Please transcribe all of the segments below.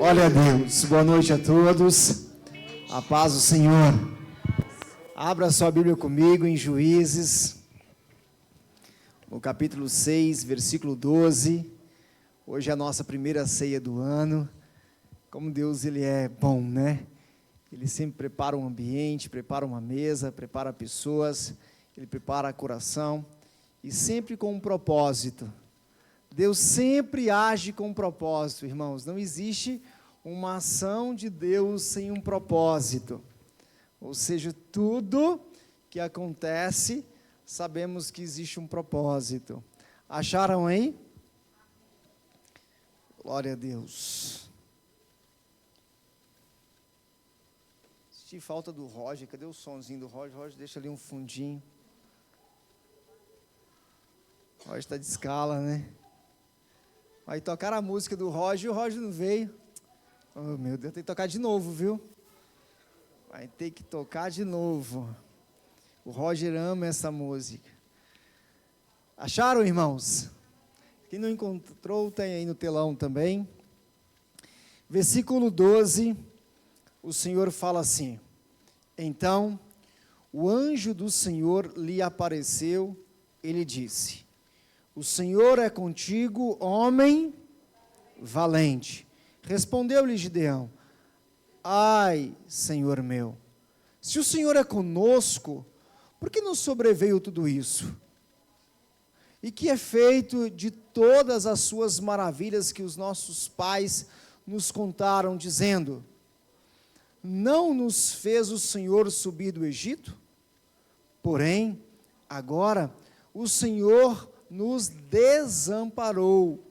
Glória a Deus, boa noite a todos, a paz do Senhor. Abra sua Bíblia comigo em Juízes, no capítulo 6, versículo 12. Hoje é a nossa primeira ceia do ano. Como Deus, Ele é bom, né? Ele sempre prepara um ambiente, prepara uma mesa, prepara pessoas, Ele prepara coração e sempre com um propósito. Deus sempre age com um propósito, irmãos. Não existe uma ação de Deus sem um propósito. Ou seja, tudo que acontece, sabemos que existe um propósito. Acharam aí? Glória a Deus. Senti falta do Roger. Cadê o sonzinho do Roger? Roger, deixa ali um fundinho. O Roger está de escala, né? Aí tocaram a música do Roger e o Roger não veio. Oh, meu Deus, tem que tocar de novo, viu? Vai ter que tocar de novo. O Roger ama essa música. Acharam, irmãos? Quem não encontrou, tem aí no telão também. Versículo 12, o Senhor fala assim: Então, o anjo do Senhor lhe apareceu, ele disse: O Senhor é contigo, homem valente. Respondeu-lhe Gideão: Ai, Senhor meu, se o Senhor é conosco, por que nos sobreveio tudo isso? E que é feito de todas as suas maravilhas que os nossos pais nos contaram, dizendo: Não nos fez o Senhor subir do Egito? Porém, agora o Senhor nos desamparou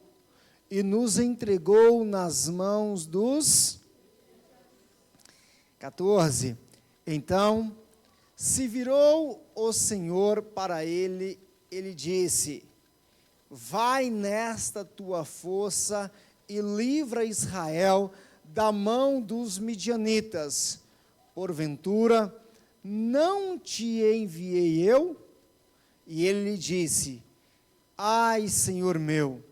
e nos entregou nas mãos dos... 14. Então, se virou o Senhor para ele, ele disse: Vai nesta tua força e livra Israel da mão dos midianitas. Porventura, não te enviei eu? E ele lhe disse: Ai, Senhor meu,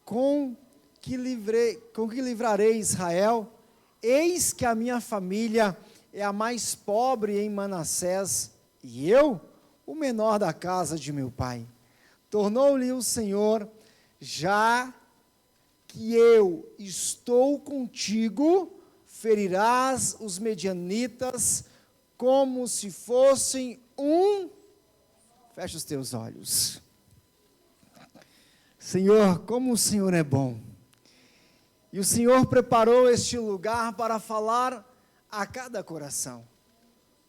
com que livrarei Israel? Eis que a minha família é a mais pobre em Manassés, e eu, o menor da casa de meu pai. Tornou-lhe o Senhor: Já que eu estou contigo, ferirás os medianitas como se fossem um... Fecha os teus olhos. Senhor, como o Senhor é bom. E o Senhor preparou este lugar para falar a cada coração.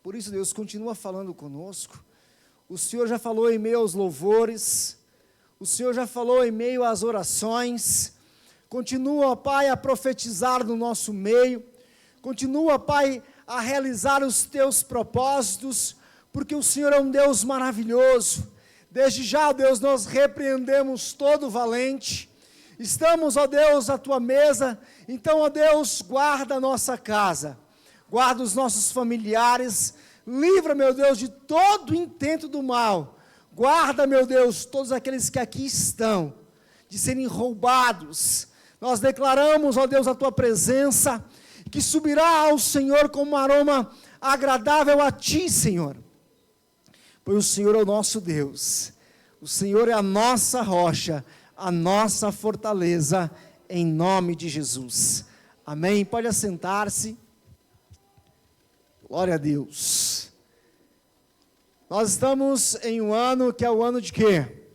Por isso Deus continua falando conosco. O Senhor já falou em meio aos louvores. O Senhor já falou em meio às orações. Continua, Pai, a profetizar no nosso meio. Continua, Pai, a realizar os teus propósitos, porque o Senhor é um Deus maravilhoso. Desde já, Deus, nós repreendemos todo valente. Estamos, ó Deus, à tua mesa. Então, ó Deus, guarda a nossa casa, guarda os nossos familiares, livra, meu Deus, de todo intento do mal. Guarda, meu Deus, todos aqueles que aqui estão, de serem roubados. Nós declaramos, ó Deus, a tua presença, que subirá ao Senhor como um aroma agradável a ti, Senhor. Pois o Senhor é o nosso Deus, o Senhor é a nossa rocha, a nossa fortaleza, em nome de Jesus. Amém? Pode assentar-se. Glória a Deus. Nós estamos em um ano que é o ano de quê?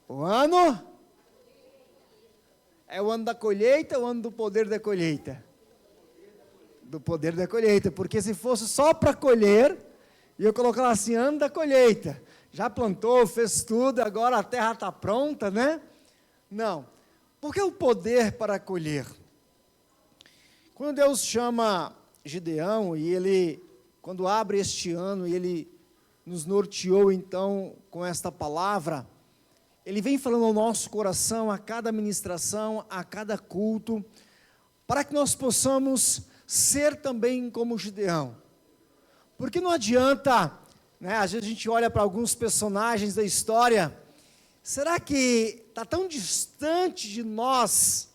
O ano? É o ano da colheita ou o ano do poder da colheita? Do poder da colheita, porque se fosse só para colher, e eu colocar lá assim, ano da colheita, já plantou, fez tudo, agora a terra está pronta, né? Não, porque o poder para colher. Quando Deus chama Gideão, e ele, quando abre este ano, e ele nos norteou então com esta palavra, ele vem falando ao nosso coração, a cada ministração, a cada culto, para que nós possamos ser também como Gideão. Porque não adianta, né, às vezes a gente olha para alguns personagens da história, será que está tão distante de nós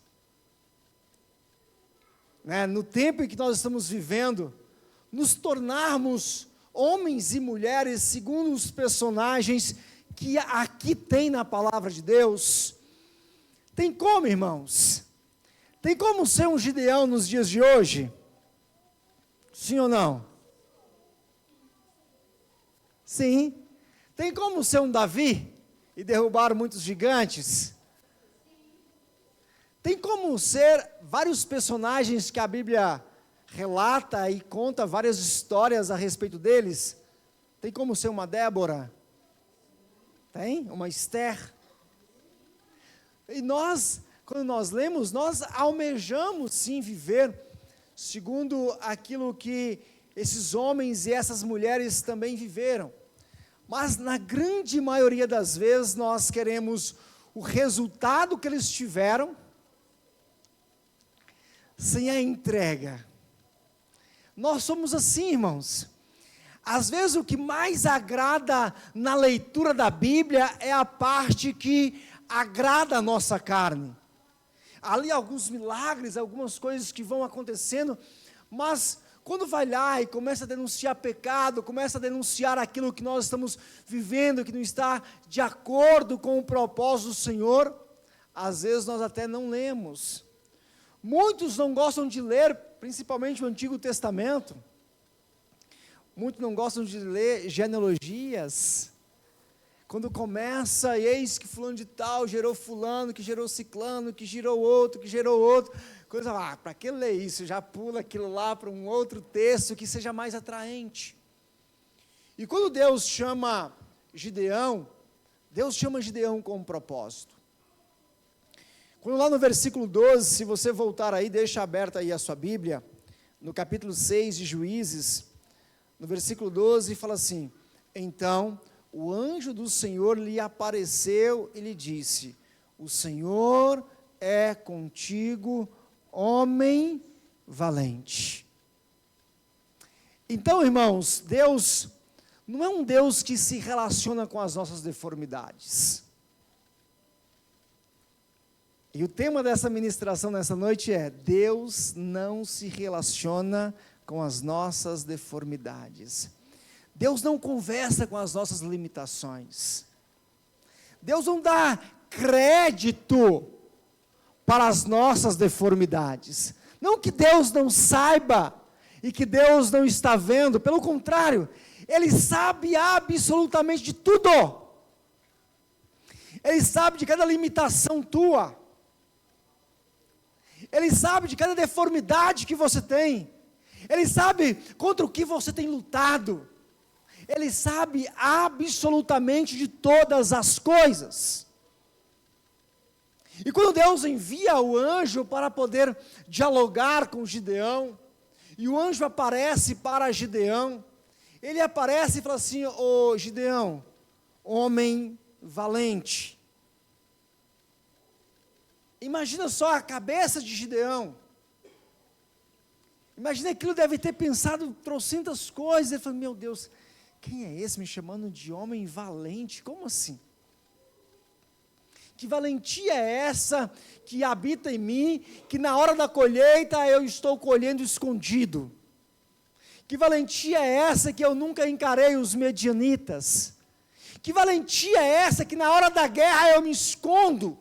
né, no tempo em que nós estamos vivendo, nos tornarmos homens e mulheres segundo os personagens que aqui tem na palavra de Deus? Tem como, irmãos? Tem como ser um Gideão nos dias de hoje? Sim ou não? Sim. Tem como ser um Davi e derrubar muitos gigantes? Tem como ser vários personagens que a Bíblia relata e conta várias histórias a respeito deles? Tem como ser uma Débora? Tem? Uma Esther? E nós, quando nós lemos, nós almejamos sim viver segundo aquilo que esses homens e essas mulheres também viveram. Mas na grande maioria das vezes nós queremos o resultado que eles tiveram, sem a entrega. Nós somos assim, irmãos. Às vezes o que mais agrada na leitura da Bíblia é a parte que agrada a nossa carne. Ali alguns milagres, algumas coisas que vão acontecendo, mas quando vai lá e começa a denunciar pecado, começa a denunciar aquilo que nós estamos vivendo, que não está de acordo com o propósito do Senhor, às vezes nós até não lemos. Muitos não gostam de ler, principalmente o Antigo Testamento. Muitos não gostam de ler genealogias. Quando começa, eis que fulano de tal gerou fulano, que gerou ciclano, que gerou outro, coisa, para que ler isso? Já pula aquilo lá para um outro texto que seja mais atraente. E quando Deus chama Gideão com um propósito. Quando lá no versículo 12, se você voltar aí, deixa aberta aí a sua Bíblia, no capítulo 6 de Juízes, no versículo 12, fala assim: então o anjo do Senhor lhe apareceu e lhe disse: o Senhor é contigo, homem valente. Então, irmãos, Deus não é um Deus que se relaciona com as nossas deformidades. E o tema dessa ministração nessa noite é: Deus não se relaciona com as nossas deformidades. Deus não conversa com as nossas limitações. Deus não dá crédito para as nossas deformidades. Não que Deus não saiba e que Deus não está vendo, pelo contrário, Ele sabe absolutamente de tudo. Ele sabe de cada limitação tua. Ele sabe de cada deformidade que você tem. Ele sabe contra o que você tem lutado. Ele sabe absolutamente de todas as coisas. E quando Deus envia o anjo para poder dialogar com Gideão, e o anjo aparece para Gideão, ele aparece e fala assim: ô Gideão, homem valente. Imagina só a cabeça de Gideão. Imagina aquilo, deve ter pensado trocentas coisas. Ele falou: meu Deus, quem é esse me chamando de homem valente? Como assim? Que valentia é essa que habita em mim, que na hora da colheita eu estou colhendo escondido? Que valentia é essa que eu nunca encarei os medianitas? Que valentia é essa que na hora da guerra eu me escondo?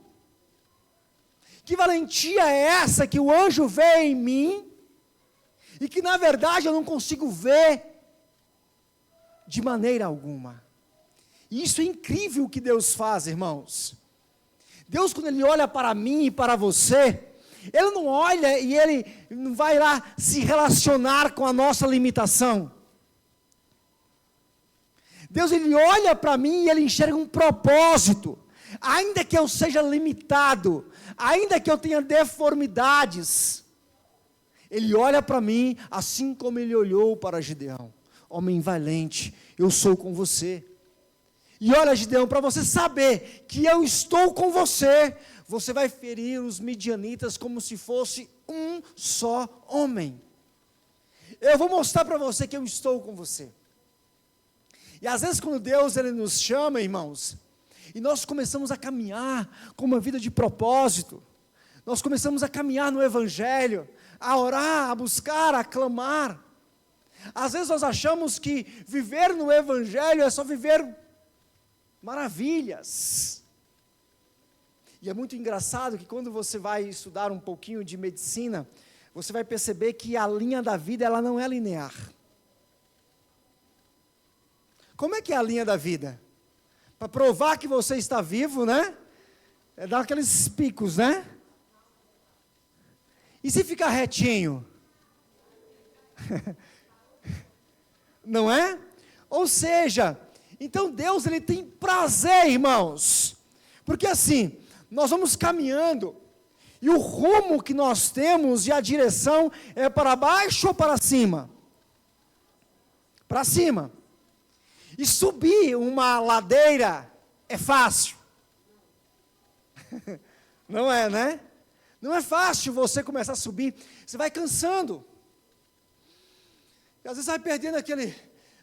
Que valentia é essa que o anjo vê em mim e que na verdade eu não consigo ver de maneira alguma? E isso é incrível o que Deus faz, irmãos. Deus, quando Ele olha para mim e para você, Ele não olha e Ele não vai lá se relacionar com a nossa limitação. Deus, Ele olha para mim e Ele enxerga um propósito. Ainda que eu seja limitado, ainda que eu tenha deformidades, Ele olha para mim assim como Ele olhou para Gideão: homem valente, eu sou com você. E olha, Gideão, para você saber que eu estou com você, você vai ferir os midianitas como se fosse um só homem. Eu vou mostrar para você que eu estou com você. E às vezes quando Deus Ele nos chama, irmãos, e nós começamos a caminhar com uma vida de propósito, Nós começamos a caminhar no Evangelho, a orar, a buscar, a clamar. Às vezes nós achamos que viver no Evangelho é só viver maravilhas. E é muito engraçado que quando você vai estudar um pouquinho de medicina, você vai perceber que a linha da vida, ela não é linear. Como é que é a linha da vida? Para provar que você está vivo, né? É dar aqueles picos, né? E se ficar retinho? Não é? Ou seja, então Deus, Ele tem prazer, irmãos. Porque assim, nós vamos caminhando, e o rumo que nós temos e a direção é para baixo ou para cima? Para cima. E subir uma ladeira é fácil. Não é, né? Não é fácil você começar a subir, você vai cansando. E às vezes vai perdendo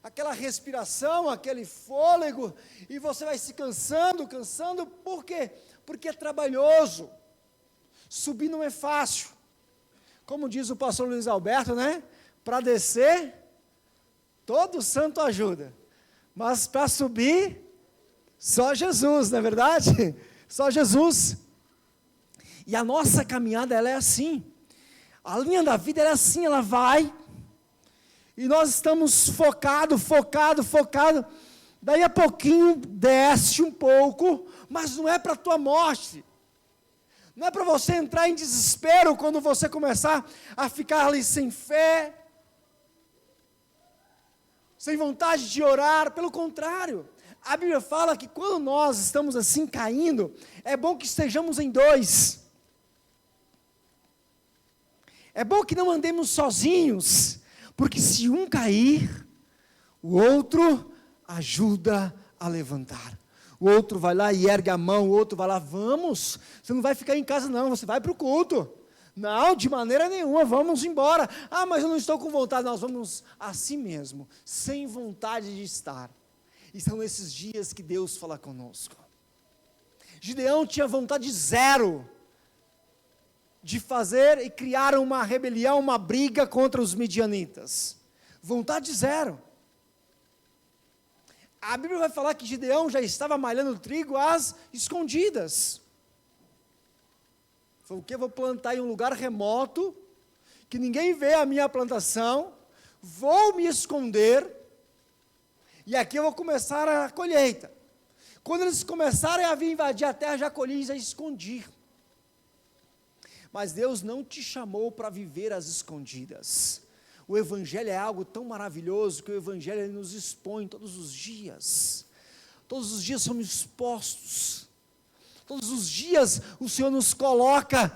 aquela respiração, aquele fôlego, e você vai se cansando, por quê? Porque é trabalhoso. Subir não é fácil. Como diz o pastor Luiz Alberto, né? Para descer, todo santo ajuda. Mas para subir, só Jesus, não é verdade? Só Jesus. E a nossa caminhada, ela é assim. A linha da vida, ela é assim, ela vai. E nós estamos focado. Daí a pouquinho, desce um pouco, mas não é para a tua morte. Não é para você entrar em desespero quando você começar a ficar ali sem fé, sem vontade de orar. Pelo contrário, a Bíblia fala que quando nós estamos assim caindo, é bom que estejamos em dois. É bom que não andemos sozinhos, porque se um cair, o outro ajuda a levantar. O outro vai lá e ergue a mão, o outro vai lá, vamos, você não vai ficar em casa não, você vai para o culto. Não, de maneira nenhuma, vamos embora. Ah, mas eu não estou com vontade. Nós vamos assim mesmo, sem vontade de estar. E são esses dias que Deus fala conosco. Gideão tinha vontade zero de fazer e criar uma rebelião, uma briga contra os midianitas. Vontade zero. A Bíblia vai falar que Gideão já estava malhando trigo às escondidas. Falou, o que? Vou plantar em um lugar remoto, que ninguém vê a minha plantação, vou me esconder, e aqui eu vou começar a colheita. Quando eles começarem a vir invadir a terra, já colhi e já escondi. Mas Deus não te chamou para viver às escondidas. O Evangelho é algo tão maravilhoso, que o Evangelho ele nos expõe todos os dias. Todos os dias somos expostos. Todos os dias o Senhor nos coloca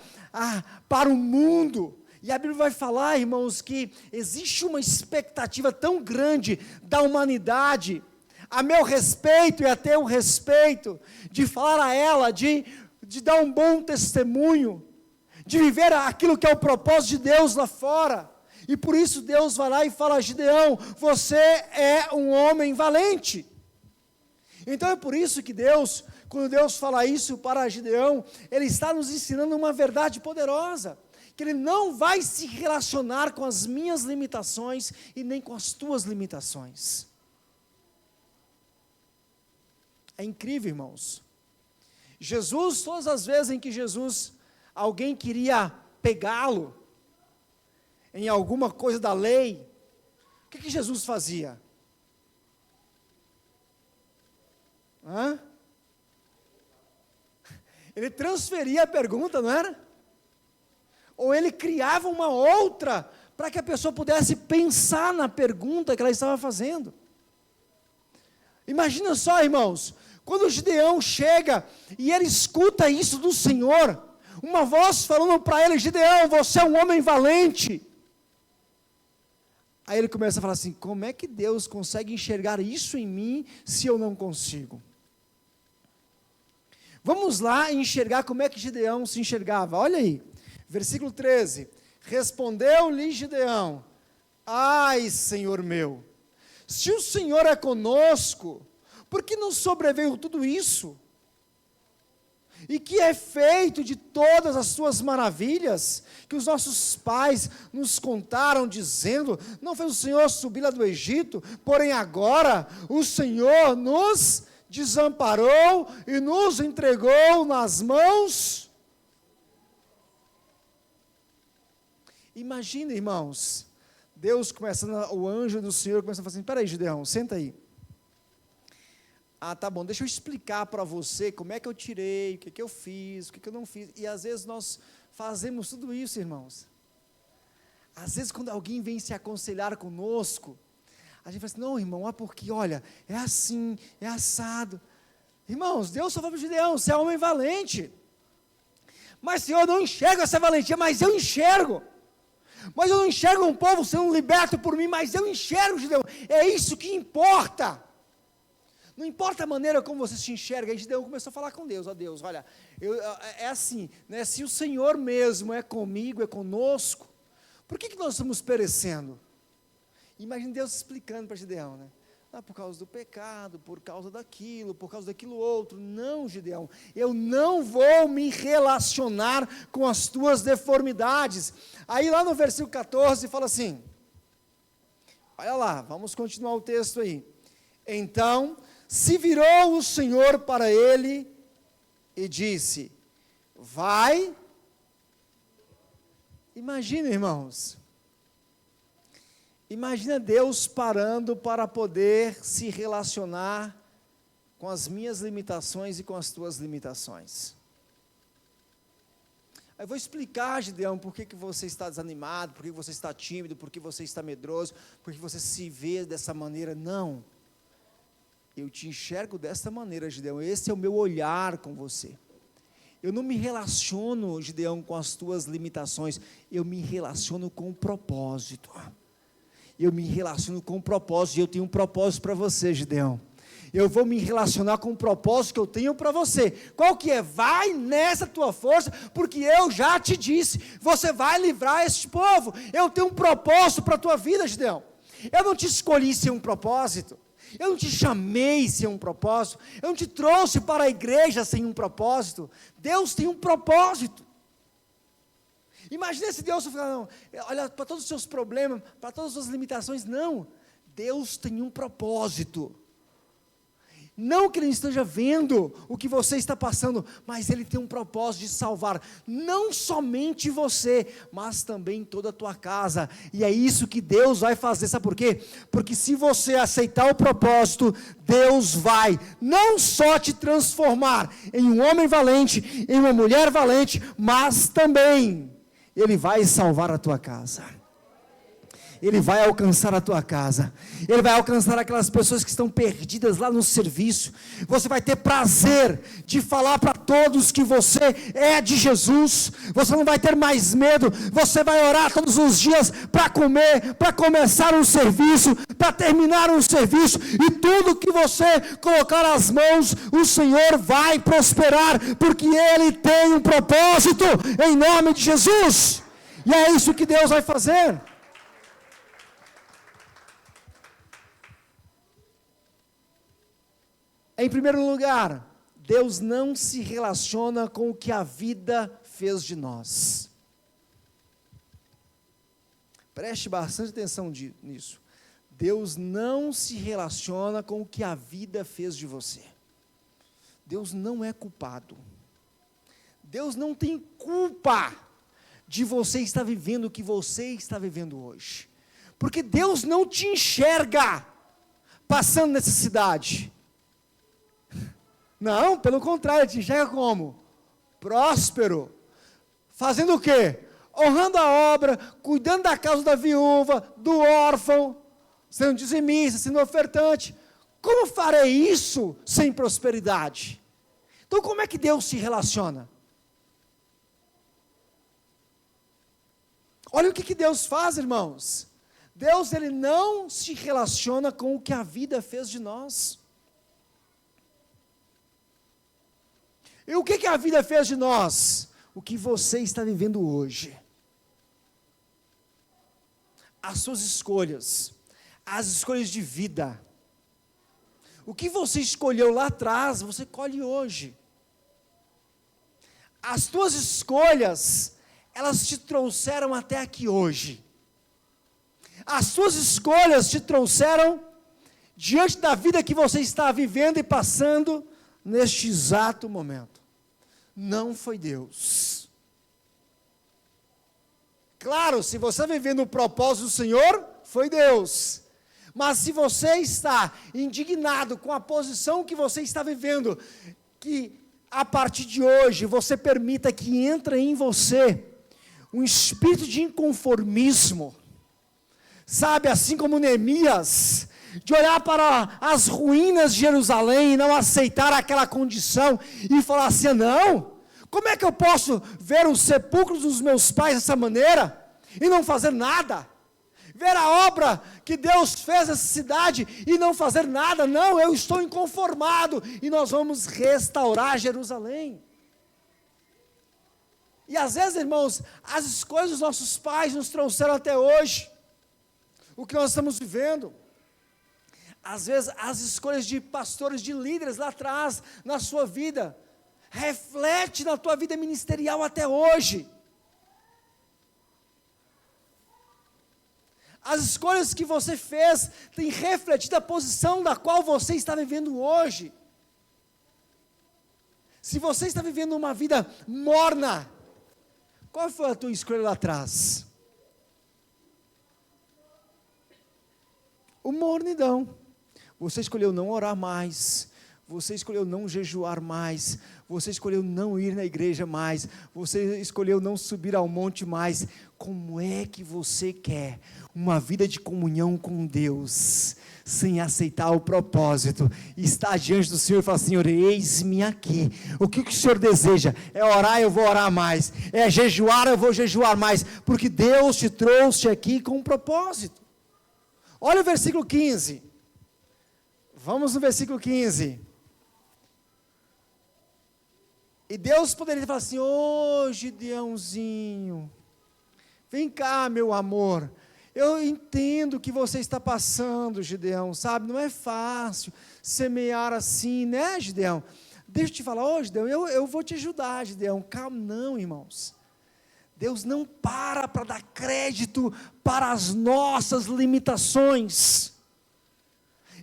para o mundo. E a Bíblia vai falar, irmãos, que existe uma expectativa tão grande da humanidade, a meu respeito e a teu respeito, de falar a ela, de dar um bom testemunho, de viver aquilo que é o propósito de Deus lá fora. E por isso Deus vai lá e fala, Gideão, você é um homem valente. Então é por isso que Deus, quando Deus fala isso para Gideão, Ele está nos ensinando uma verdade poderosa, que Ele não vai se relacionar com as minhas limitações e nem com as tuas limitações. É incrível, irmãos. Jesus, todas as vezes em que alguém queria pegá-lo em alguma coisa da lei, o que Jesus fazia? Ele transferia a pergunta, não era? Ou ele criava uma outra, para que a pessoa pudesse pensar na pergunta que ela estava fazendo. Imagina só, irmãos, quando o Gideão chega, e ele escuta isso do Senhor, uma voz falando para ele, Gideão, você é um homem valente. Aí ele começa a falar assim, como é que Deus consegue enxergar isso em mim, se eu não consigo? Vamos lá enxergar como é que Gideão se enxergava, olha aí, versículo 13, respondeu-lhe Gideão, ai Senhor meu, se o Senhor é conosco, por que nos sobreveio tudo isso? E que efeito de todas as suas maravilhas, que os nossos pais nos contaram, dizendo, não fez o Senhor subir lá do Egito, porém agora o Senhor nos desamparou e nos entregou nas mãos. Imagina, irmãos, Deus começando, o anjo do Senhor começa a falar assim, peraí, Gideão, senta aí. Ah, tá bom, deixa eu explicar para você como é que eu tirei, o que eu fiz, o que eu não fiz. E às vezes nós fazemos tudo isso, irmãos. Às vezes quando alguém vem se aconselhar conosco, a gente fala assim, não, irmão, porque, olha, é assim, é assado. Irmãos, Deus só falou para Gideão, você é homem valente. Mas, Senhor, eu não enxergo essa valentia, mas eu enxergo. Mas eu não enxergo um povo sendo liberto por mim, mas eu enxergo, Gideão. É isso que importa. Não importa a maneira como você se enxerga. Aí Gideão começou a falar com Deus, ó Deus, olha, é assim, né, se o Senhor mesmo é comigo, é conosco, por que nós estamos perecendo? Imagine Deus explicando para Gideão, né? Ah, por causa do pecado, por causa daquilo outro. Não, Gideão, eu não vou me relacionar com as tuas deformidades. Aí lá no versículo 14 fala assim, olha lá, vamos continuar o texto aí. Então se virou o Senhor para ele e disse, vai. Imagina, irmãos, imagina Deus parando para poder se relacionar com as minhas limitações e com as tuas limitações. Eu vou explicar, Gideão, por que você está desanimado, por que você está tímido, por que você está medroso, por que você se vê dessa maneira. Não, eu te enxergo dessa maneira, Gideão, esse é o meu olhar com você. Eu não me relaciono, Gideão, com as tuas limitações, eu me relaciono com o propósito. Eu me relaciono com o propósito, e eu tenho um propósito para você, Gideão. Eu vou me relacionar com o propósito que eu tenho para você. Qual que é? Vai nessa tua força, porque eu já te disse, você vai livrar este povo. Eu tenho um propósito para a tua vida, Gideão. Eu não te escolhi sem um propósito. Eu não te chamei sem um propósito. Eu não te trouxe para a igreja sem um propósito. Deus tem um propósito. Imagina se Deus falar, não, olha, para todos os seus problemas, para todas as suas limitações, não. Deus tem um propósito. Não que Ele esteja vendo o que você está passando, mas Ele tem um propósito de salvar, não somente você, mas também toda a tua casa, e é isso que Deus vai fazer, sabe por quê? Porque se você aceitar o propósito, Deus vai não só te transformar em um homem valente, em uma mulher valente, mas também Ele vai salvar a tua casa. Ele vai alcançar a tua casa, Ele vai alcançar aquelas pessoas que estão perdidas lá no serviço. Você vai ter prazer de falar para todos que você é de Jesus. Você não vai ter mais medo, você vai orar todos os dias para comer, para começar um serviço, para terminar um serviço, e tudo que você colocar as mãos, o Senhor vai prosperar, porque Ele tem um propósito, em nome de Jesus, e é isso que Deus vai fazer. Em primeiro lugar, Deus não se relaciona com o que a vida fez de nós. Preste bastante atenção nisso. Deus não se relaciona com o que a vida fez de você. Deus não é culpado. Deus não tem culpa de você estar vivendo o que você está vivendo hoje. Porque Deus não te enxerga passando necessidade. Não, pelo contrário, te enxerga como? Próspero. Fazendo o quê? Honrando a obra, cuidando da causa da viúva, do órfão, sendo dizimista, sendo ofertante. Como farei isso sem prosperidade? Então como é que Deus se relaciona? Olha o que Deus faz, irmãos. Deus, Ele não se relaciona com o que a vida fez de nós. E o que a vida fez de nós? O que você está vivendo hoje. As suas escolhas, as escolhas de vida. O que você escolheu lá atrás, você colhe hoje. as tuas escolhas, elas te trouxeram até aqui hoje. As tuas escolhas te trouxeram diante da vida que você está vivendo e passando neste exato momento. Não foi Deus. Claro, se você vivendo o propósito do Senhor, foi Deus. Mas se você está indignado com a posição que você está vivendo, que a partir de hoje você permita que entre em você um espírito de inconformismo, sabe, assim como Neemias, de olhar para as ruínas de Jerusalém e não aceitar aquela condição e falar assim, não, como é que eu posso ver os sepulcros dos meus pais dessa maneira e não fazer nada? Ver a obra que Deus fez nessa cidade e não fazer nada, não, eu estou inconformado e nós vamos restaurar Jerusalém. E às vezes, irmãos, as escolhas dos nossos pais nos trouxeram até hoje, o que nós estamos vivendo. Às vezes, as escolhas de pastores, de líderes lá atrás, na sua vida, reflete na tua vida ministerial até hoje. As escolhas que você fez têm refletido a posição da qual você está vivendo hoje. Se você está vivendo uma vida morna, qual foi a tua escolha lá atrás? O mornidão. Você escolheu não orar mais, você escolheu não jejuar mais, você escolheu não ir na igreja mais, você escolheu não subir ao monte mais. Como é que você quer uma vida de comunhão com Deus, sem aceitar o propósito, e estar diante do Senhor e falar, Senhor, eis-me aqui, o que o Senhor deseja? É orar, eu vou orar mais, é jejuar, eu vou jejuar mais, porque Deus te trouxe aqui com um propósito. Olha o versículo 15, vamos no versículo 15, e Deus poderia falar assim, ô Gideãozinho, vem cá meu amor, eu entendo o que você está passando, Gideão, sabe, não é fácil semear assim, né, Gideão? Deixa eu te falar, ô Gideão, eu vou te ajudar, Gideão. Calma, não, irmãos. Deus não para dar crédito para as nossas limitações.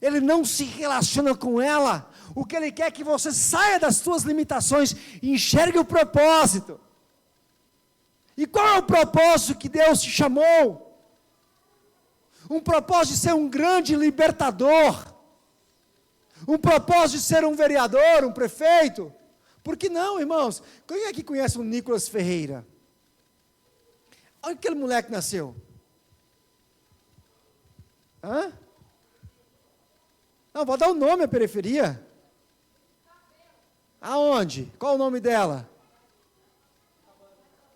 Ele não se relaciona com ela. O que Ele quer é que você saia das suas limitações e enxergue o propósito. E qual é o propósito que Deus te chamou? Um propósito de ser um grande libertador, um propósito de ser um vereador, um prefeito. Por que não, irmãos? Quem é que conhece o Nicolas Ferreira? Onde aquele moleque nasceu? Hã? Não, vou dar o nome à periferia. Aonde? Qual o nome dela?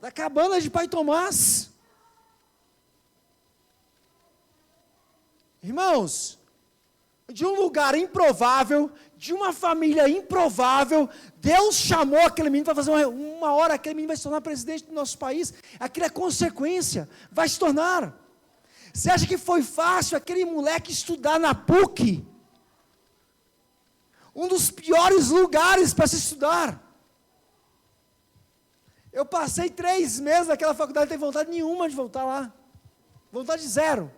Da Cabana de Pai Tomás. Irmãos, de um lugar improvável, de uma família improvável, Deus chamou aquele menino para fazer uma hora, aquele menino vai se tornar presidente do nosso país, aquilo é consequência, vai se tornar. Você acha que foi fácil aquele moleque estudar na PUC? Um dos piores lugares para se estudar. Eu passei 3 meses naquela faculdade, não tenho vontade nenhuma de voltar lá, vontade zero.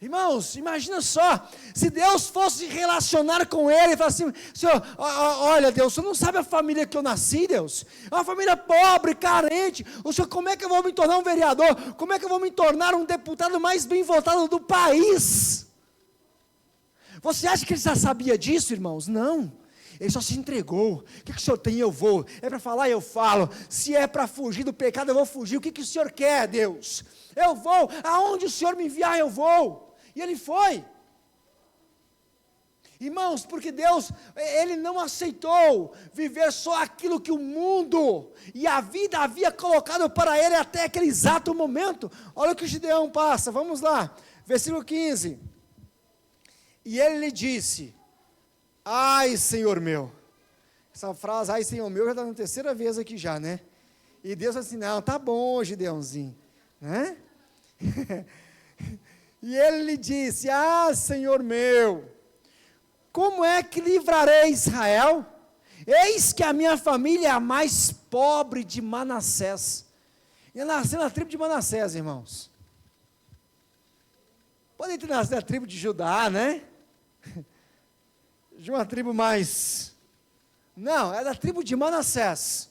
Irmãos, imagina só, se Deus fosse se relacionar com ele e falar assim, Senhor, olha Deus, você não sabe a família que eu nasci, Deus, é uma família pobre, carente, o Senhor, como é que eu vou me tornar um vereador, como é que eu vou me tornar um deputado mais bem votado do país? Você acha que ele já sabia disso, irmãos? Não, ele só se entregou. O que o Senhor tem? Eu vou. É para falar, eu falo. Se é para fugir do pecado, eu vou fugir. O que o Senhor quer, Deus? Eu vou. Aonde o Senhor me enviar, eu vou. E ele foi. Irmãos, porque Deus, Ele não aceitou viver só aquilo que o mundo e a vida havia colocado para ele até aquele exato momento. Olha o que o Gideão passa, vamos lá. Versículo 15. E ele lhe disse, ai Senhor meu. Essa frase, ai Senhor meu, já está na 3ª vez aqui já, né? E Deus assim, não, tá bom Gideãozinho, né? E ele lhe disse, ah Senhor meu, como é que livrarei Israel? Eis que a minha família é a mais pobre de Manassés. Eu nasci na tribo de Manassés, irmãos. Pode ter nascido na tribo de Judá, né? De uma tribo mais... Não, é da tribo de Manassés.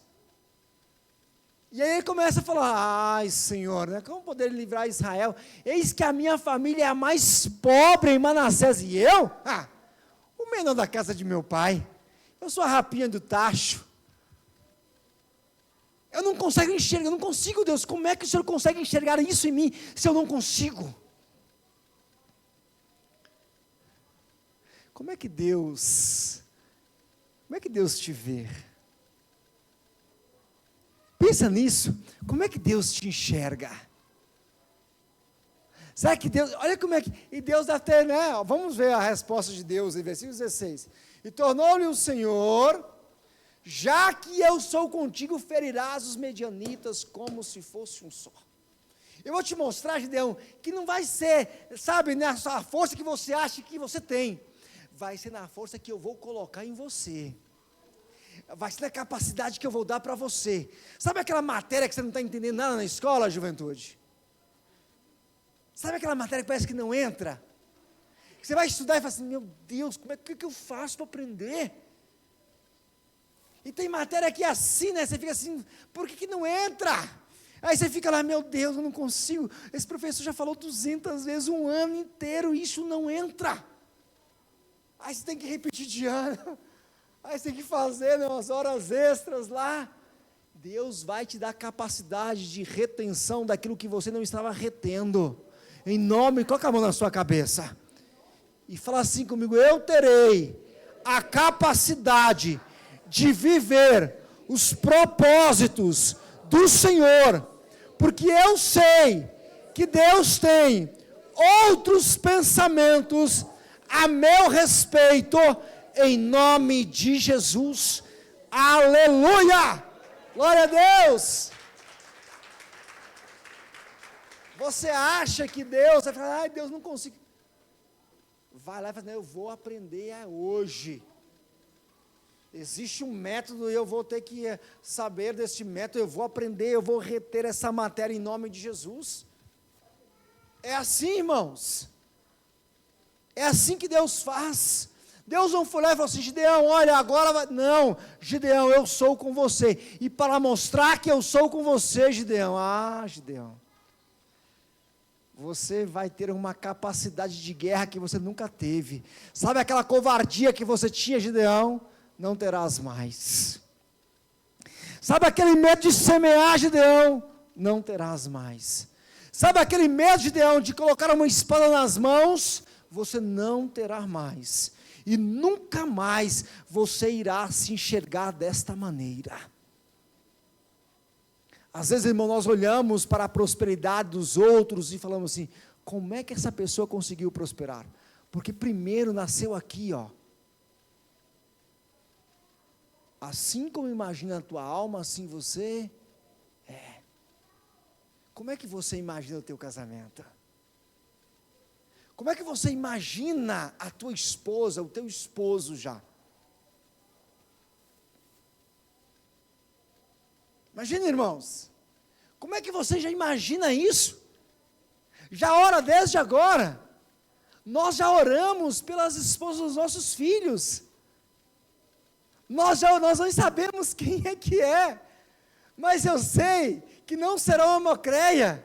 E aí ele começa a falar, ai Senhor, né, como poder livrar Israel? Eis que a minha família é a mais pobre em Manassés. E eu? O menor da casa de meu pai. Eu sou a rapinha do tacho. Eu não consigo enxergar, eu não consigo, Deus. Como é que o Senhor consegue enxergar isso em mim, se eu não consigo? Como é que Deus te vê? Pensa nisso, como é que Deus te enxerga? Será que Deus, olha como é que, e Deus deve ter, né, vamos ver a resposta de Deus em versículo 16, e tornou-lhe o Senhor, já que eu sou contigo, ferirás os medianitas como se fosse um só. Eu vou te mostrar, Gideão, que não vai ser, sabe, nessa força que você acha que você tem, vai ser na força que eu vou colocar em você. Vai ser na capacidade que eu vou dar para você. Sabe aquela matéria que você não está entendendo nada na escola, juventude? Sabe aquela matéria que parece que não entra? Que você vai estudar e fala assim, meu Deus, como é que eu faço para aprender? E tem matéria que é assim, né? Você fica assim, por que não entra? Aí você fica lá, meu Deus, eu não consigo. Esse professor já falou 200 vezes, um ano inteiro, isso não entra. Aí você tem que repetir de ano. Aí você tem que fazer, né, umas horas extras lá. Deus vai te dar capacidade de retenção daquilo que você não estava retendo. Em nome, coloca a mão na sua cabeça. E fala assim comigo, eu terei a capacidade de viver os propósitos do Senhor. Porque eu sei que Deus tem outros pensamentos a meu respeito, em nome de Jesus, aleluia, glória a Deus. Você acha que Deus, vai falar, ai Deus, não consigo, vai lá e fala, eu vou aprender hoje, existe um método, eu vou ter que saber deste método, eu vou aprender, eu vou reter essa matéria em nome de Jesus, é assim, irmãos, é assim que Deus faz. Deus não foi lá e falou assim, Gideão, olha, agora vai... Não, Gideão, eu sou com você. E para mostrar que eu sou com você, Gideão, Gideão, você vai ter uma capacidade de guerra que você nunca teve. Sabe aquela covardia que você tinha, Gideão? Não terás mais. Sabe aquele medo de semear, Gideão? Não terás mais. Sabe aquele medo, Gideão, de colocar uma espada nas mãos? Você não terá mais. E nunca mais você irá se enxergar desta maneira. Às vezes, irmão, nós olhamos para a prosperidade dos outros e falamos assim, como é que essa pessoa conseguiu prosperar? Porque primeiro nasceu aqui, ó. Assim como imagina a tua alma, assim você é. Como é que você imagina o teu casamento? Como é que você imagina a tua esposa, o teu esposo já? Imagina, irmãos, como é que você já imagina isso? Já ora desde agora, nós já oramos pelas esposas dos nossos filhos, nós não sabemos quem é que é, mas eu sei que não será uma mocreia,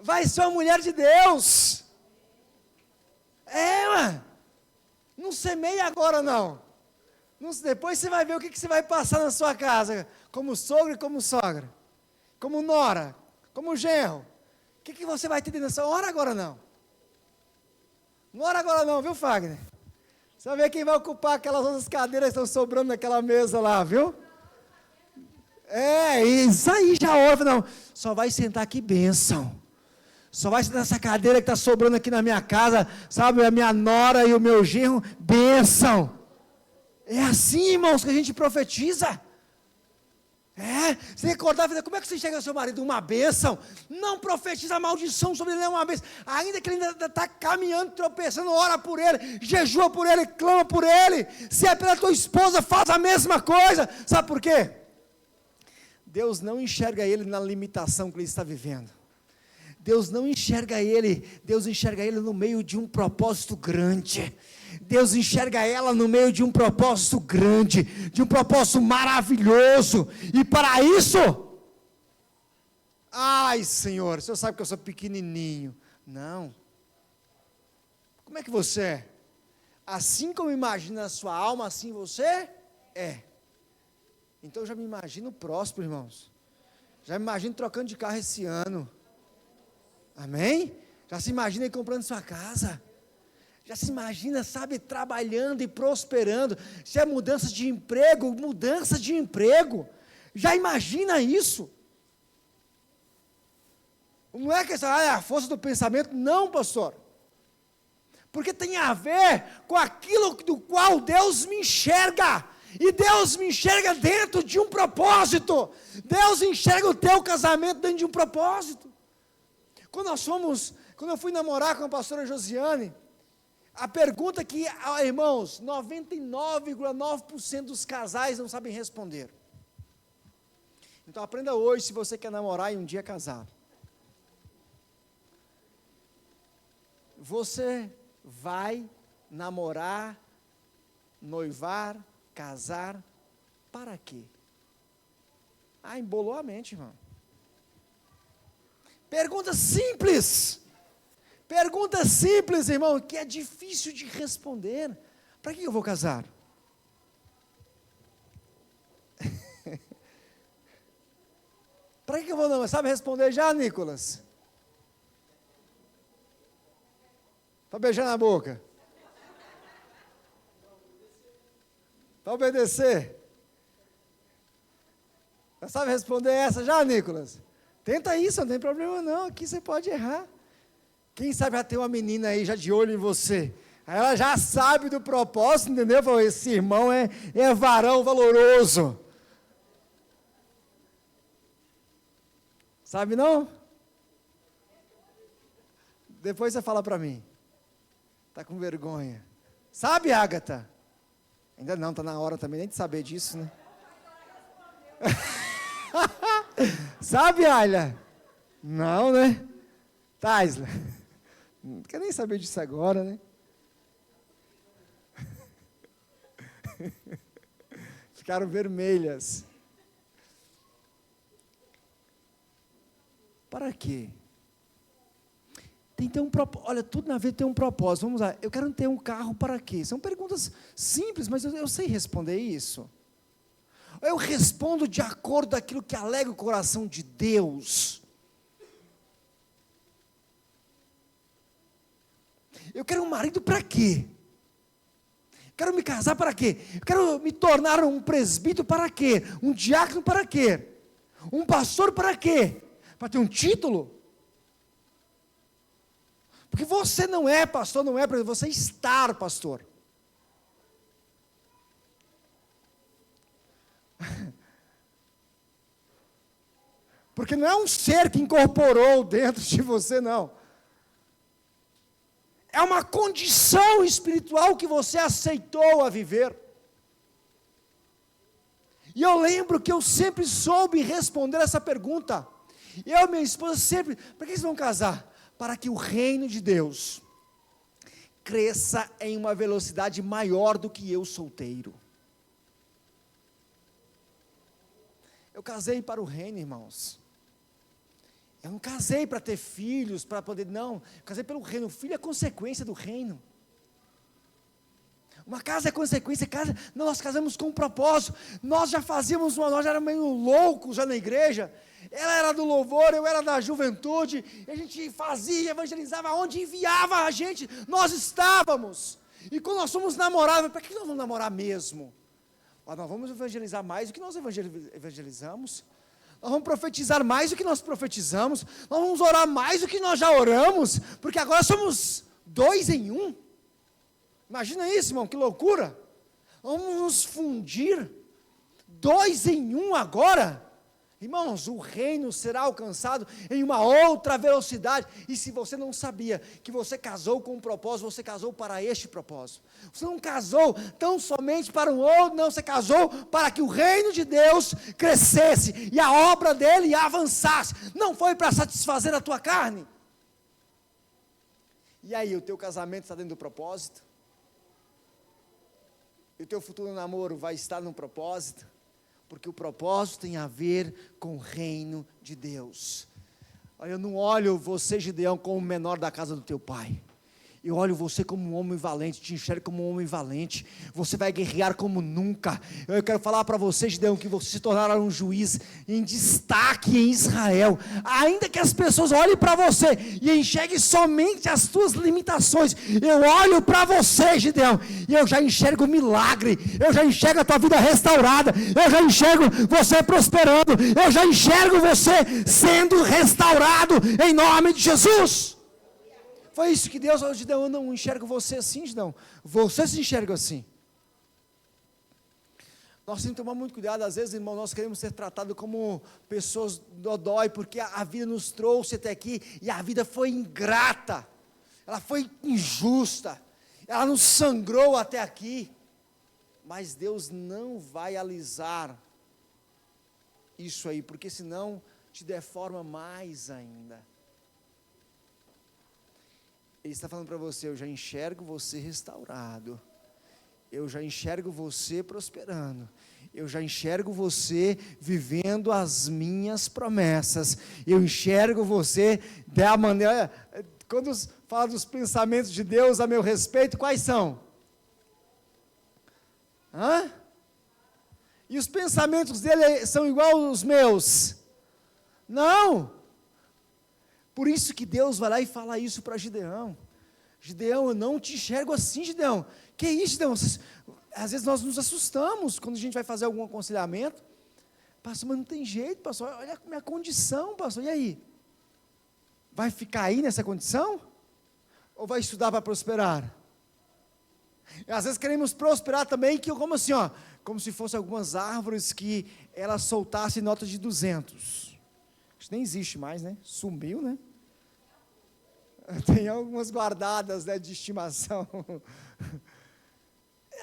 vai ser uma mulher de Deus. Não semeia agora não. Depois você vai ver o que você vai passar na sua casa, como sogro e como sogra, como nora, como genro. O que você vai ter nessa hora agora não? Não ora agora não, viu, Fagner? Você vai ver quem vai ocupar aquelas outras cadeiras que estão sobrando naquela mesa lá, viu? Isso aí, já ora, não. Só vai sentar aqui, bênção. Só vai sentar nessa cadeira que está sobrando aqui na minha casa, sabe, a minha nora e o meu genro, bênção. É assim, irmãos, que a gente profetiza. Você acordar e falar, como é que você enxerga seu marido? Uma bênção. Não profetiza maldição sobre ele, é uma bênção. Ainda que ele ainda está caminhando, tropeçando, ora por ele, jejua por ele, clama por ele. Se é pela tua esposa, faz a mesma coisa. Sabe por quê? Deus não enxerga ele na limitação que ele está vivendo. Deus não enxerga ele, Deus enxerga ele no meio de um propósito grande. Deus enxerga ela no meio de um propósito grande, de um propósito maravilhoso, e para isso, ai Senhor, o Senhor sabe que eu sou pequenininho, não, como é que você é? Assim como imagina a sua alma, assim você é. Então eu já me imagino próspero, irmãos, já me imagino trocando de carro esse ano, amém? Já se imagina aí comprando sua casa, já se imagina, sabe, trabalhando e prosperando. Se é mudança de emprego, já imagina isso. Não é questão, é a força do pensamento, não, pastor, porque tem a ver com aquilo do qual Deus me enxerga, e Deus me enxerga dentro de um propósito. Deus enxerga o teu casamento dentro de um propósito. Quando eu fui namorar com a pastora Josiane, a pergunta que, irmãos, 99,9% dos casais não sabem responder. Então aprenda hoje, se você quer namorar e um dia casar. Você vai namorar, noivar, casar, para quê? Embolou a mente, irmão. Pergunta simples, irmão, que é difícil de responder. Para que eu vou casar? Para que eu vou não? Sabe responder já, Nicolas? Para beijar na boca? Para obedecer? Já sabe responder essa já, Nicolas? Tenta isso, não tem problema não, aqui você pode errar. Quem sabe já tem uma menina aí já de olho em você. Aí ela já sabe do propósito, entendeu? Falou, esse irmão é varão valoroso. Sabe não? Depois você fala para mim. Está com vergonha. Sabe, Ágata? Ainda não, está na hora também nem de saber disso, né? Sabe, Ayla? Não, né? Taisla? Não quer nem saber disso agora, né? Ficaram vermelhas. Para quê? Tem que ter um propósito. Olha, tudo na vida tem um propósito. Vamos lá. Eu quero ter um carro para quê? São perguntas simples, mas eu sei responder isso. Eu respondo de acordo com aquilo que alegra o coração de Deus. Eu quero um marido para quê? Quero me casar para quê? Eu quero me tornar um presbítero para quê? Um diácono para quê? Um pastor para quê? Para ter um título? Porque você não é pastor, não é para você estar pastor. Porque não é um ser que incorporou dentro de você, não. É uma condição espiritual que você aceitou a viver. E eu lembro que eu sempre soube responder essa pergunta. Eu e minha esposa sempre, para que vocês vão casar? Para que o reino de Deus cresça em uma velocidade maior do que eu solteiro. Eu casei para o reino, irmãos. Eu não casei para ter filhos, para poder, não. Eu casei pelo reino. O filho é consequência do reino. Uma casa é consequência, nós casamos com um propósito. Nós já fazíamos, nós já éramos meio loucos já na igreja. Ela era do louvor, eu era da juventude. E a gente fazia, evangelizava, onde enviava a gente, nós estávamos. E quando nós fomos namorados, para que nós vamos namorar mesmo? Nós vamos evangelizar mais do que nós evangelizamos. Nós vamos profetizar mais do que nós profetizamos. Nós vamos orar mais do que nós já oramos. Porque agora somos 2 em 1. Imagina isso, irmão, que loucura. Vamos nos fundir. 2 em 1 agora. Irmãos, o reino será alcançado em uma outra velocidade. E se você não sabia que você casou com um propósito, você casou para este propósito. Você não casou tão somente para um outro, não, você casou para que o reino de Deus crescesse e a obra dele avançasse. Não foi para satisfazer a tua carne. E aí, o teu casamento está dentro do propósito? E o teu futuro namoro vai estar no propósito? Porque o propósito tem a ver com o reino de Deus. Eu não olho você, Gideão, como o menor da casa do teu pai. Eu olho você como um homem valente, te enxergo como um homem valente. Você vai guerrear como nunca. Eu quero falar para você, Gideão, que você se tornará um juiz em destaque em Israel. Ainda que as pessoas olhem para você e enxerguem somente as tuas limitações, eu olho para você, Gideão, e eu já enxergo milagre. Eu já enxergo a tua vida restaurada. Eu já enxergo você prosperando. Eu já enxergo você sendo restaurado em nome de Jesus. Foi isso que Deus falou, Gideão, eu não enxergo você assim, Gideão. Você se enxerga assim. Nós temos que tomar muito cuidado, às vezes, irmão, nós queremos ser tratados como pessoas dodói, porque a vida nos trouxe até aqui, e a vida foi ingrata, ela foi injusta, ela nos sangrou até aqui, mas Deus não vai alisar isso aí, porque senão te deforma mais ainda. Ele está falando para você, eu já enxergo você restaurado, eu já enxergo você prosperando, eu já enxergo você vivendo as minhas promessas, eu enxergo você da maneira, quando fala dos pensamentos de Deus a meu respeito, quais são? E os pensamentos dele são igual aos meus? Não! Por isso que Deus vai lá e fala isso para Gideão. Gideão, eu não te enxergo assim, Gideão. Que isso, Gideão? Às vezes nós nos assustamos quando a gente vai fazer algum aconselhamento. Pastor, mas não tem jeito, pastor. Olha a minha condição, pastor. E aí? Vai ficar aí nessa condição? Ou vai estudar para prosperar? E às vezes queremos prosperar também, como assim, ó? Como se fossem algumas árvores que elas soltassem notas de 200. Isso nem existe mais, né? Sumiu, né? Tem algumas guardadas, né, de estimação.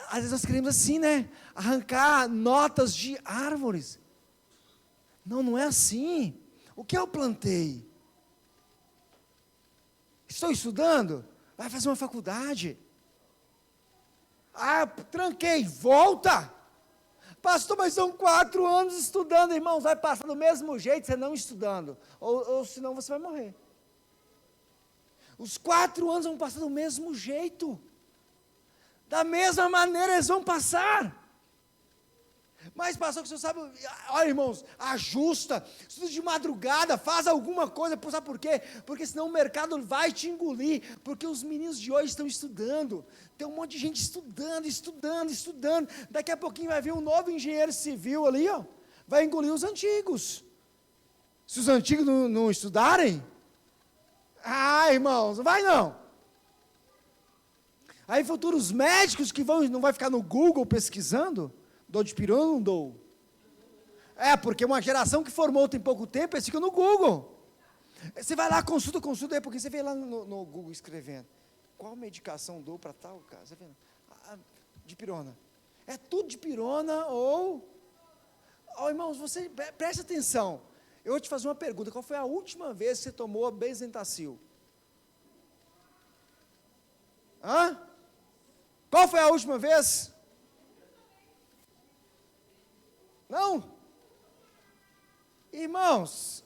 Às vezes nós queremos assim, né? Arrancar notas de árvores. Não, não é assim. O que eu plantei? Estou estudando? Vai fazer uma faculdade. Tranquei, volta. Pastor, mas são 4 anos estudando, irmãos, vai passar do mesmo jeito, você não estudando, ou senão você vai morrer. Os 4 anos vão passar do mesmo jeito, da mesma maneira eles vão passar. Mas pastor, que você sabe, olha irmãos, ajusta, estuda de madrugada, faz alguma coisa, sabe por quê? Porque senão o mercado vai te engolir, porque os meninos de hoje estão estudando, tem um monte de gente estudando, daqui a pouquinho vai vir um novo engenheiro civil ali, ó, vai engolir os antigos. Se os antigos não estudarem, irmãos, não vai não. Aí futuros médicos que não vai ficar no Google pesquisando, dou de pirona ou não dou? Porque uma geração que formou tem pouco tempo, eles ficam no Google. Você vai lá, consulta aí, porque você vê lá no Google escrevendo, qual medicação dou para tal caso? Você vê, de pirona. É tudo de pirona irmãos, você preste atenção. Eu vou te fazer uma pergunta, qual foi a última vez que você tomou a Benzentacil? Qual foi a última vez? Não? Irmãos,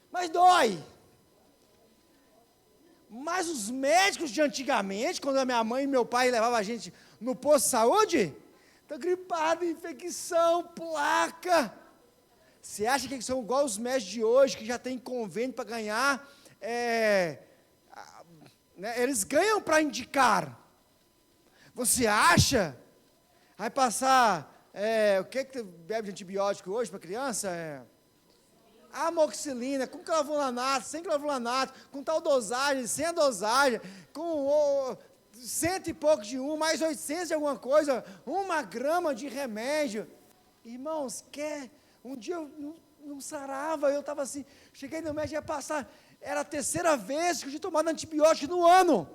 mas dói. Mas os médicos de antigamente, quando a minha mãe e meu pai levavam a gente no posto de saúde, está gripado, infecção, placa. Você acha que são igual os médicos de hoje, que já tem convênio para ganhar, eles ganham para indicar. Você acha? Vai passar, o que bebe de antibiótico hoje para criança? Amoxicilina, com clavulanato, sem clavulanato, com tal dosagem, sem a dosagem, 100 e pouco de um, mais 800 de alguma coisa, 1 grama de remédio. Irmãos, um dia eu não sarava, eu estava assim, cheguei no médico, ia passar, era a 3ª vez que eu tinha tomado antibiótico no ano.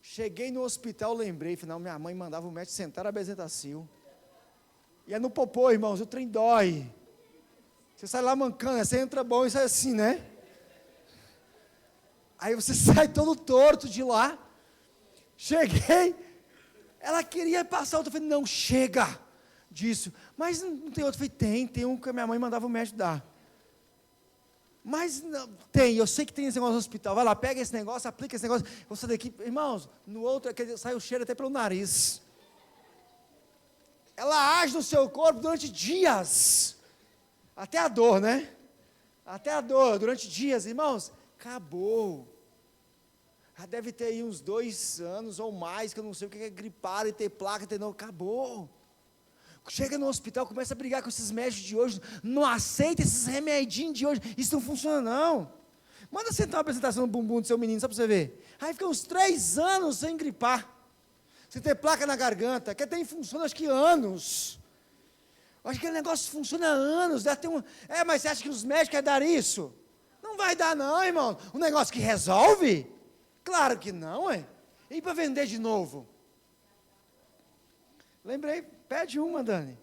Cheguei no hospital, lembrei, afinal, minha mãe mandava o médico sentar a Bezetacil. E é no popô, irmãos, o trem dói. Você sai lá mancando, você entra bom e sai assim, né? Aí você sai todo torto de lá. Cheguei, ela queria passar outro, eu falei, não, chega disso. Mas não tem outro, eu falei, tem um que a minha mãe mandava o médico dar. Mas não, eu sei que tem esse negócio no hospital, vai lá, pega esse negócio, aplica esse negócio, eu saio daqui, irmãos, no outro, sai o cheiro até pelo nariz. Ela age no seu corpo durante dias, até a dor, né? Até a dor, durante dias, irmãos, acabou. Já deve ter aí uns 2 anos ou mais, que eu não sei o que é gripar e ter placa, ter não, acabou. Chega no hospital, começa a brigar com esses médicos de hoje, não aceita esses remedinhos de hoje, isso não funciona não. Manda sentar uma apresentação no bumbum do seu menino, só para você ver. Aí fica uns 3 anos sem gripar, sem ter placa na garganta, que até funciona acho que anos. Acho que aquele negócio funciona há anos, deve ter mas você acha que os médicos querem dar isso? Não vai dar não, irmão, um negócio que resolve? Claro que não, e para vender de novo? Lembrei, pede uma, Dani.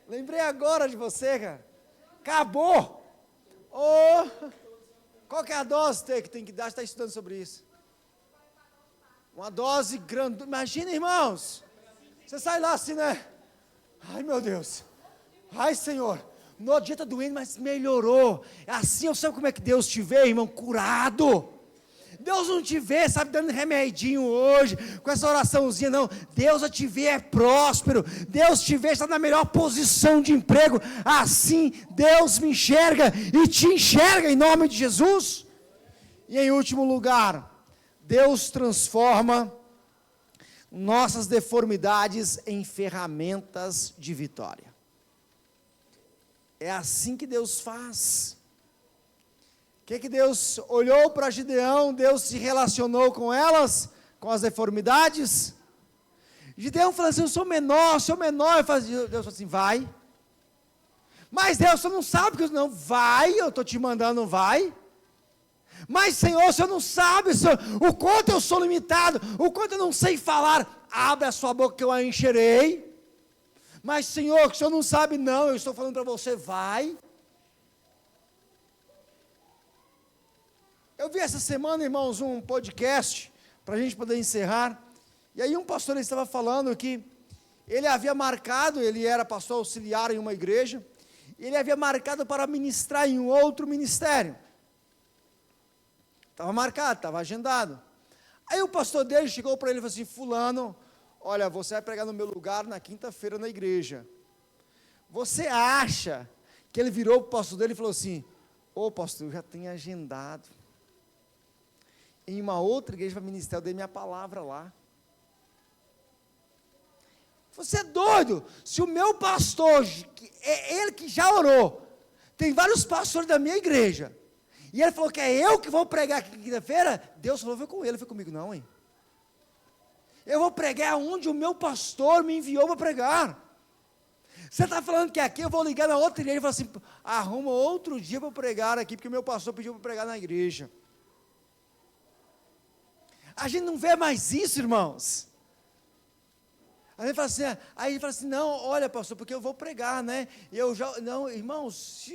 Lembrei agora de você, cara. Acabou. Qual que é a dose que tem que dar? Você está estudando sobre isso. Uma dose grande. Imagina, irmãos. Você sai lá assim, né? Ai, meu Deus. Ai, Senhor. No dia está doendo, mas melhorou. Assim, eu sei como é que Deus te vê, irmão, curado. Deus não te vê, sabe, dando remedinho hoje, com essa oraçãozinha, não. Deus a te vê é próspero. Deus te vê, está na melhor posição de emprego. Assim, Deus me enxerga e te enxerga em nome de Jesus. E em último lugar, Deus transforma nossas deformidades em ferramentas de vitória. É assim que Deus faz. O que Deus olhou para Gideão, Deus se relacionou com elas, com as deformidades. Gideão falou assim, eu sou menor. Deus falou assim, vai. Mas Deus, você não sabe que eu não, vai, eu estou te mandando, vai. Mas Senhor, você não sabe o quanto eu sou limitado, o quanto eu não sei falar. Abre a sua boca que eu a encherei. Mas Senhor, que o Senhor não sabe não, eu estou falando para você, vai. Eu vi essa semana, irmãos, um podcast, para a gente poder encerrar, e aí um pastor estava falando que ele havia marcado, ele era pastor auxiliar em uma igreja, e ele havia marcado para ministrar em um outro ministério. Estava marcado, estava agendado. Aí o pastor dele chegou para ele e falou assim, fulano, olha, você vai pregar no meu lugar na quinta-feira na igreja. Você acha que ele virou para o pastor dele e falou assim, pastor, eu já tenho agendado em uma outra igreja para ministrar, eu dei minha palavra lá. Você é doido? Se o meu pastor, é ele que já orou, tem vários pastores da minha igreja, e ele falou que é eu que vou pregar aqui quinta-feira, Deus falou, foi com ele, foi comigo não, hein? Eu vou pregar onde o meu pastor me enviou para pregar. Você está falando que aqui eu vou ligar na outra igreja e falar assim, arruma outro dia para pregar aqui, porque o meu pastor pediu para pregar na igreja. A gente não vê mais isso, irmãos. Aí ele fala assim, não, olha pastor, porque eu vou pregar, né? E eu já, não, irmãos,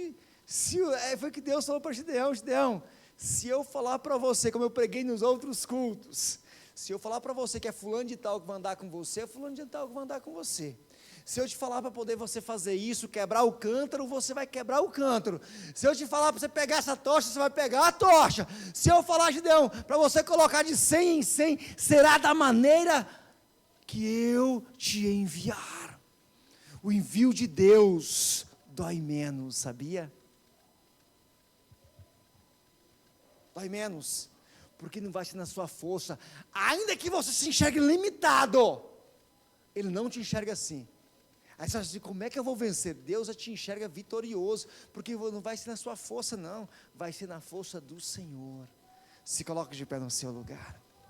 foi que Deus falou para Gideão, se eu falar para você, como eu preguei nos outros cultos, se eu falar para você que é fulano de tal que vai andar com você, é fulano de tal que vai andar com você. Se eu te falar para poder você fazer isso, quebrar o cântaro, você vai quebrar o cântaro. Se eu te falar para você pegar essa tocha, você vai pegar a tocha. Se eu falar, Gideão, para você colocar de 100 em 100, será da maneira que eu te enviar. O envio de Deus dói menos, sabia? Dói menos, porque não vai ser na sua força. Ainda que você se enxergue limitado, Ele não te enxerga assim. Aí você acha assim, como é que eu vou vencer? Deus já te enxerga vitorioso, porque não vai ser na sua força não, vai ser na força do Senhor. Se coloque de pé no seu lugar.